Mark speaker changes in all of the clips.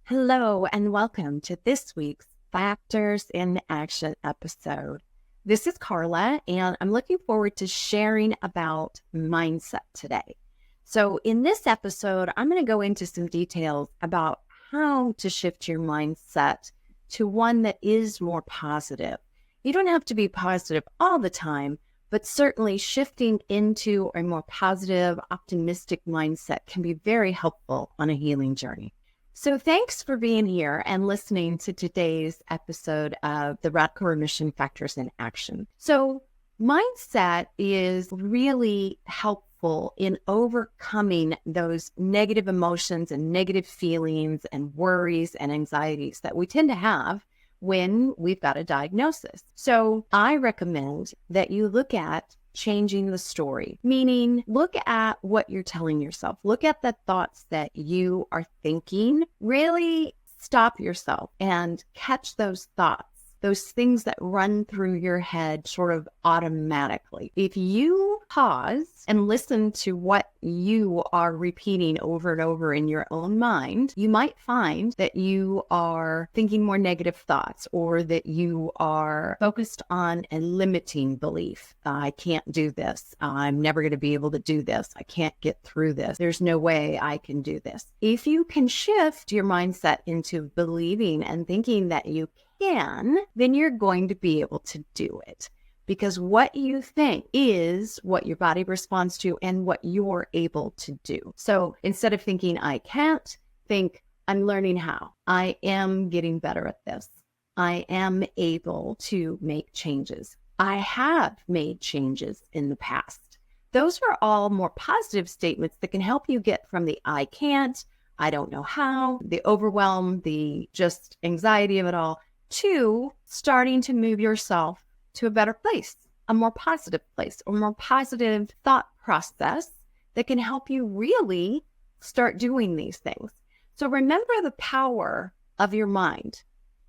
Speaker 1: Hello, and welcome to this week's Factors in Action episode. This is Karla, and I'm looking forward to sharing about mindset today. So in this episode, I'm going to go into some details about how to shift your mindset to one that is more positive. You don't have to be positive all the time, but certainly shifting into a more positive, optimistic mindset can be very helpful on a healing journey. So thanks for being here and listening to today's episode of the Radical Remission Factors in Action. So mindset is really helpful in overcoming those negative emotions and negative feelings and worries and anxieties that we tend to have when we've got a diagnosis. So I recommend that you look at changing the story, meaning look at what you're telling yourself. Look at the thoughts that you are thinking. Really stop yourself and catch those thoughts, those things that run through your head sort of automatically. If you pause and listen to what you are repeating over and over in your own mind, you might find that you are thinking more negative thoughts, or that you are focused on a limiting belief. I can't do this. I'm never going to be able to do this. I can't get through this. There's no way I can do this. If you can shift your mindset into believing and thinking that you can, then you're going to be able to do it. Because what you think is what your body responds to and what you're able to do. So instead of thinking, I can't, think, I'm learning how. I am getting better at this. I am able to make changes. I have made changes in the past. Those are all more positive statements that can help you get from the I can't, I don't know how, the overwhelm, the just anxiety of it all, to starting to move yourself to a better place, a more positive place, or more positive thought process that can help you really start doing these things. So remember the power of your mind.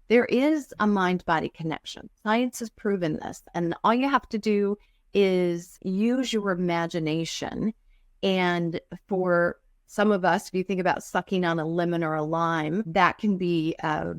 Speaker 1: There is a mind-body connection. Science has proven this. And all you have to do is use your imagination. And for some of us, if you think about sucking on a lemon or a lime, that can be a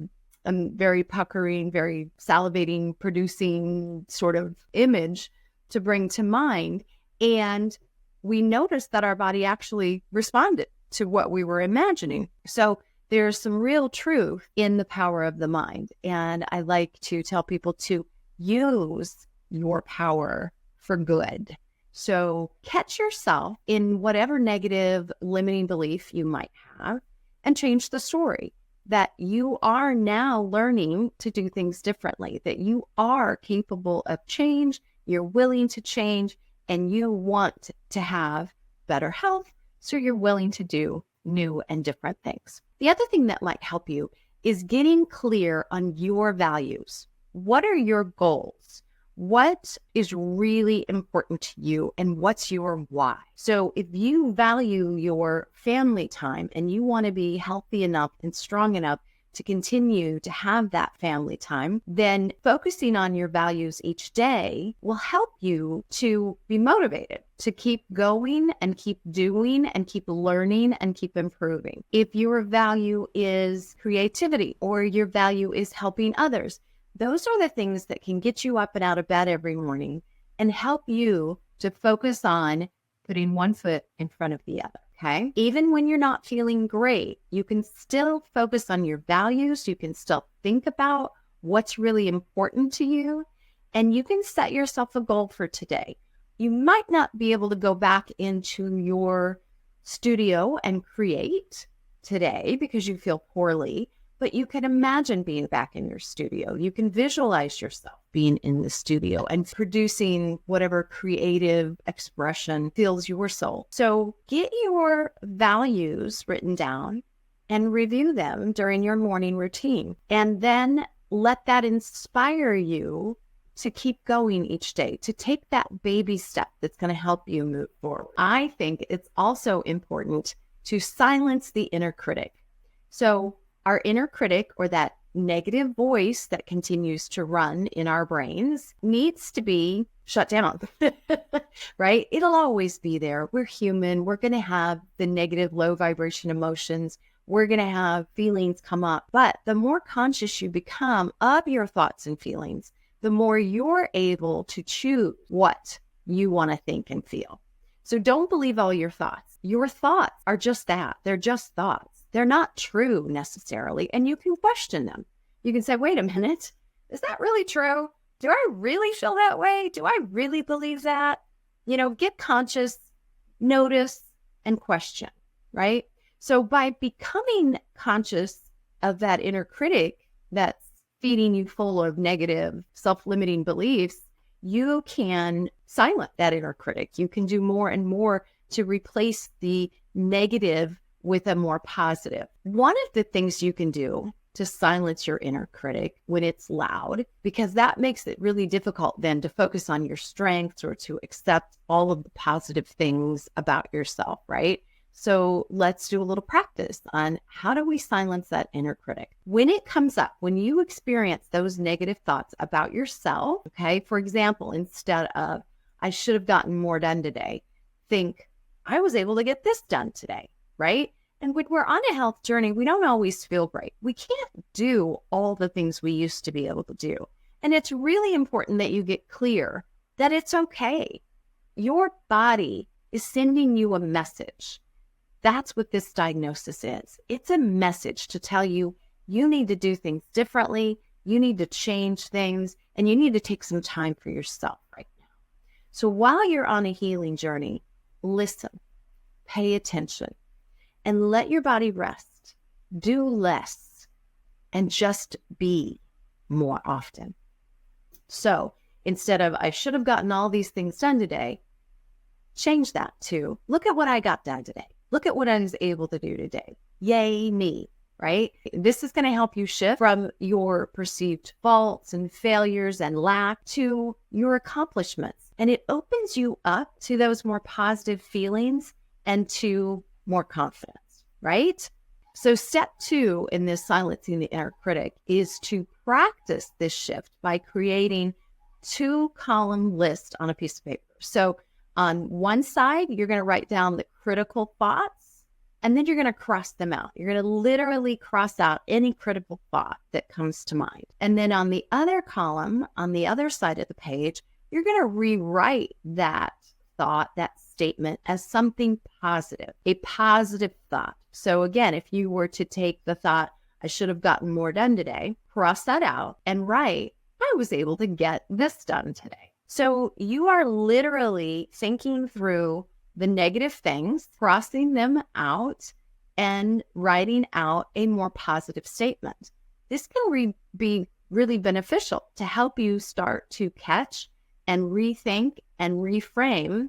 Speaker 1: very puckering, very salivating, producing sort of image to bring to mind. And we noticed that our body actually responded to what we were imagining. So there's some real truth in the power of the mind. And I like to tell people to use your power for good. So catch yourself in whatever negative limiting belief you might have and change the story. That you are now learning to do things differently, that you are capable of change, you're willing to change, and you want to have better health, so you're willing to do new and different things. The other thing that might help you is getting clear on your values. What are your goals? What is really important to you, and what's your why? So if you value your family time and you want to be healthy enough and strong enough to continue to have that family time, then focusing on your values each day will help you to be motivated to keep going and keep doing and keep learning and keep improving. If your value is creativity or your value is helping others, those are the things that can get you up and out of bed every morning and help you to focus on putting one foot in front of the other, okay? Even when you're not feeling great, you can still focus on your values. You can still think about what's really important to you, and you can set yourself a goal for today. You might not be able to go back into your studio and create today because you feel poorly, but you can imagine being back in your studio. You can visualize yourself being in the studio and producing whatever creative expression fills your soul. So get your values written down and review them during your morning routine. And then let that inspire you to keep going each day, to take that baby step that's going to help you move forward. I think it's also important to silence the inner critic. So our inner critic, or that negative voice that continues to run in our brains, needs to be shut down, right? It'll always be there. We're human. We're going to have the negative, low vibration emotions. we're going to have feelings come up. But the more conscious you become of your thoughts and feelings, the more you're able to choose what you want to think and feel. So don't believe all your thoughts. Your thoughts are just that. They're just thoughts. They're not true necessarily. And you can question them. You can say, wait a minute, is that really true? Do I really feel that way? Do I really believe that? Get conscious, notice, and question, right? So by becoming conscious of that inner critic that's feeding you full of negative, self-limiting beliefs, you can silence that inner critic. You can do more and more to replace the negative with a more positive. One of the things you can do to silence your inner critic when it's loud, because that makes it really difficult then to focus on your strengths or to accept all of the positive things about yourself, right? So let's do a little practice on how do we silence that inner critic. When it comes up, when you experience those negative thoughts about yourself, okay, for example, instead of, I should have gotten more done today, think, I was able to get this done today, right? And when we're on a health journey, we don't always feel great. We can't do all the things we used to be able to do. And it's really important that you get clear that it's okay. Your body is sending you a message. That's what this diagnosis is. It's a message to tell you, you need to do things differently, you need to change things, and you need to take some time for yourself right now. So while you're on a healing journey, listen, pay attention, and let your body rest. Do less and just be more often. So instead of, I should have gotten all these things done today, change that to, look at what I got done today. Look at what I was able to do today. Yay, me, right? This is going to help you shift from your perceived faults and failures and lack to your accomplishments. And it opens you up to those more positive feelings and to more confidence, right? So step 2 in this silencing the inner critic is to practice this shift by creating 2-column list on a piece of paper. So on one side, you're going to write down the critical thoughts, and then you're going to cross them out. You're going to literally cross out any critical thought that comes to mind. And then on the other column, on the other side of the page, you're going to rewrite that thought, that statement, as something positive, a positive thought. So again, if you were to take the thought, I should have gotten more done today, cross that out and write, I was able to get this done today. So you are literally thinking through the negative things, crossing them out, and writing out a more positive statement. This can be really beneficial to help you start to catch and rethink and reframe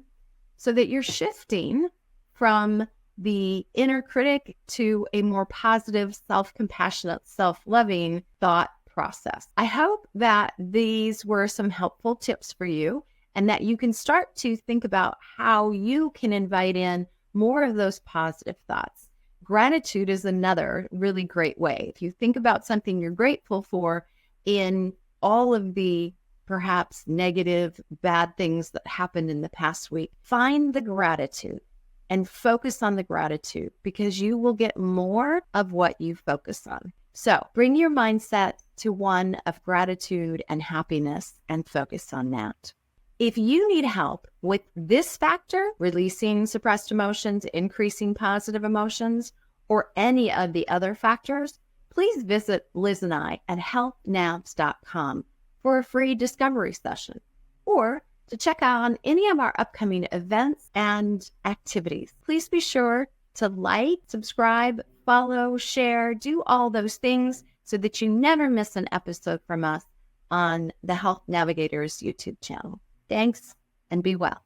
Speaker 1: so that you're shifting from the inner critic to a more positive, self-compassionate, self-loving thought process. I hope that these were some helpful tips for you and that you can start to think about how you can invite in more of those positive thoughts. Gratitude is another really great way. If you think about something you're grateful for in all of the perhaps negative, bad things that happened in the past week, find the gratitude and focus on the gratitude because you will get more of what you focus on. So bring your mindset to one of gratitude and happiness and focus on that. If you need help with this factor, releasing suppressed emotions, increasing positive emotions, or any of the other factors, please visit Liz and I at healthnavs.com for a free discovery session, or to check out on any of our upcoming events and activities. Please be sure to like, subscribe, follow, share, do all those things so that you never miss an episode from us on the Health Navigators YouTube channel. Thanks, and be well.